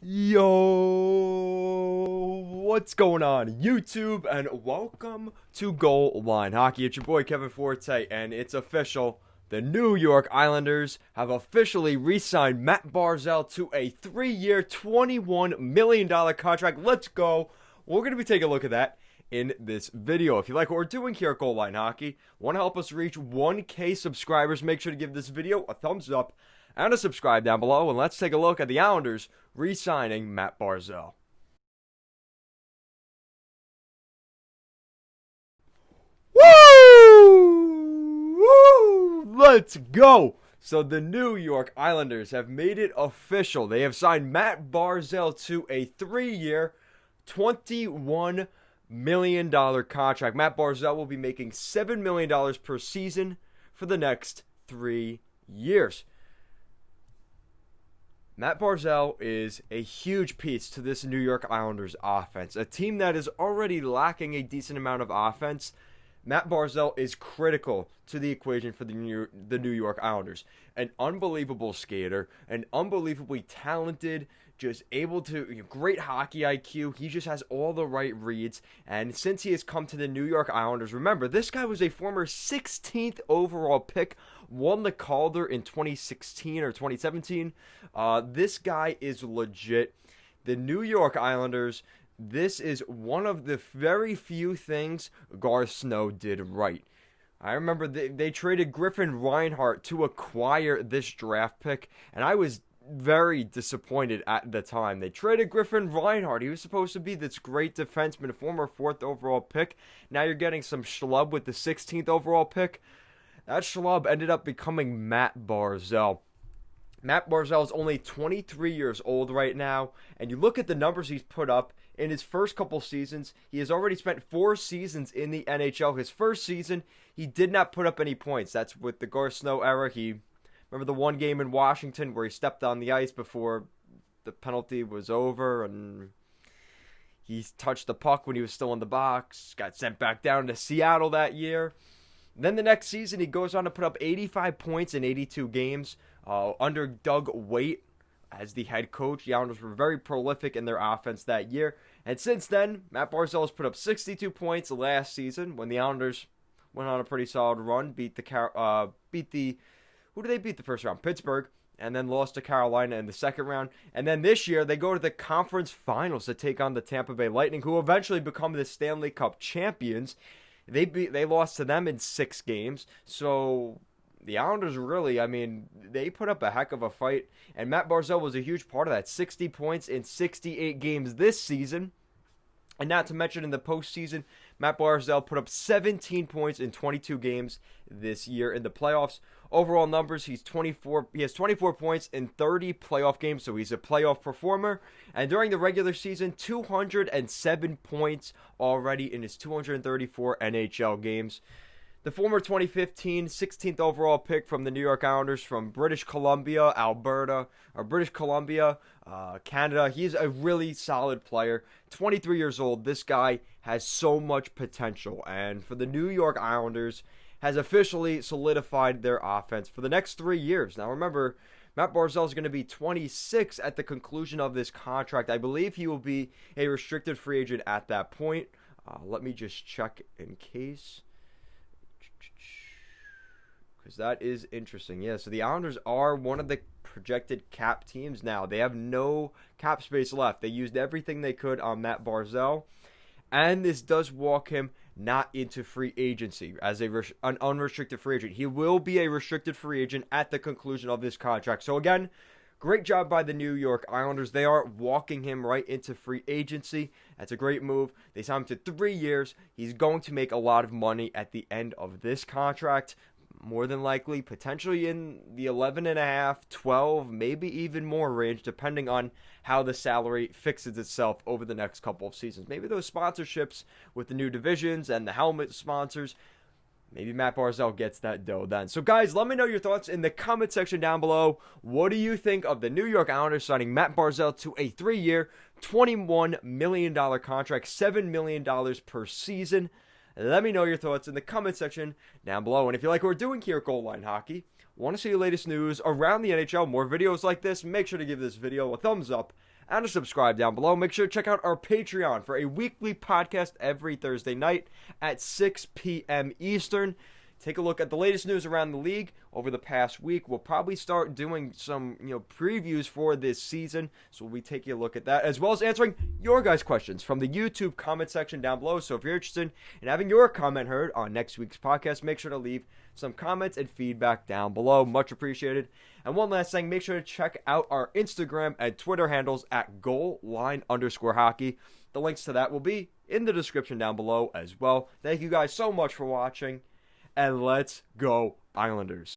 Yo, what's going on, YouTube? And welcome to Goal Line Hockey. It's your boy Kevin Forte, and it's official. The New York Islanders have officially re-signed Matt Barzal to a 3-year, $21 million contract. Let's go. We're going to be taking a look at that in this video. If you like what we're doing here at Goal Line Hockey, want to help us reach 1K subscribers, make sure to give this video a thumbs up and a subscribe down below, and let's take a look at the Islanders re-signing Matt Barzal. Woo! Woo! Let's go! So the New York Islanders have made it official. They have signed Matt Barzal to a 3-year, $21 million contract. Matt Barzal will be making $7 million per season for the next 3 years. Matt Barzal is a huge piece to this New York Islanders offense. A team that is already lacking a decent amount of offense. Matt Barzal is critical to the equation for the New York Islanders. An unbelievable skater, an unbelievably talented, just able to, great hockey IQ. He just has all the right reads. And since he has come to the New York Islanders, remember, this guy was a former 16th overall pick, won the Calder in 2016 or 2017. This guy is legit. The New York Islanders, this is one of the very few things Garth Snow did right. I remember they traded Griffin Reinhart to acquire this draft pick, and I was very disappointed at the time. They traded Griffin Reinhart. He was supposed to be this great defenseman, a former 4th overall pick. Now you're getting some schlub with the 16th overall pick. That schlub ended up becoming Matt Barzal. Matt Barzal is only 23 years old right now, and you look at the numbers he's put up in his first couple seasons. He has already spent 4 seasons in the NHL. His first season, he did not put up any points. That's with the Garth Snow era. Remember the one game in Washington where he stepped on the ice before the penalty was over, and he touched the puck when he was still in the box, got sent back down to Seattle that year. Then the next season, he goes on to put up 85 points in 82 games under Doug Waite as the head coach. The Islanders were very prolific in their offense that year. And since then, Matt Barzal has put up 62 points last season when the Islanders went on a pretty solid run, who did they beat the first round? Pittsburgh, and then lost to Carolina in the second round. And then this year, they go to the conference finals to take on the Tampa Bay Lightning, who eventually become the Stanley Cup champions. They lost to them in 6 games. So the Islanders really, they put up a heck of a fight. And Matt Barzal was a huge part of that. 60 points in 68 games this season. And not to mention in the postseason, Matt Barzal put up 17 points in 22 games this year in the playoffs. Overall numbers, he has 24 points in 30 playoff games, so he's a playoff performer. And during the regular season, 207 points already in his 234 NHL games. The former 2015 16th overall pick from the New York Islanders from British Columbia, Canada. He's a really solid player. 23 years old. This guy has so much potential. And for the New York Islanders, has officially solidified their offense for the next 3 years. Now remember, Matt Barzal is going to be 26 at the conclusion of this contract. I believe he will be a restricted free agent at that point. Let me just check in case, because that is interesting. Yeah, so the Islanders are one of the projected cap teams now. They have no cap space left. They used everything they could on Matt Barzal, and this does walk him not into free agency as an unrestricted free agent. He will be a restricted free agent at the conclusion of this contract. So again, great job by the New York Islanders. They are walking him right into free agency. That's a great move. They signed him to 3 years. He's going to make a lot of money at the end of this contract. More than likely, potentially in the 11.5, 12, maybe even more range, depending on how the salary fixes itself over the next couple of seasons. Maybe those sponsorships with the new divisions and the helmet sponsors, maybe Matt Barzal gets that dough then. So guys, let me know your thoughts in the comment section down below. What do you think of the New York Islanders signing Matt Barzal to a 3-year, $21 million contract, $7 million per season? Let me know your thoughts in the comment section down below. And if you like what we're doing here at Goal Line Hockey, want to see the latest news around the NHL, more videos like this, make sure to give this video a thumbs up and to subscribe down below. Make sure to check out our Patreon for a weekly podcast every Thursday night at 6 p.m. Eastern. Take a look at the latest news around the league over the past week. We'll probably start doing some, previews for this season, so we'll be taking a look at that, as well as answering your guys' questions from the YouTube comment section down below. So if you're interested in having your comment heard on next week's podcast, make sure to leave some comments and feedback down below. Much appreciated. And one last thing, make sure to check out our Instagram and Twitter handles at goalline_hockey. The links to that will be in the description down below as well. Thank you guys so much for watching. And let's go Islanders.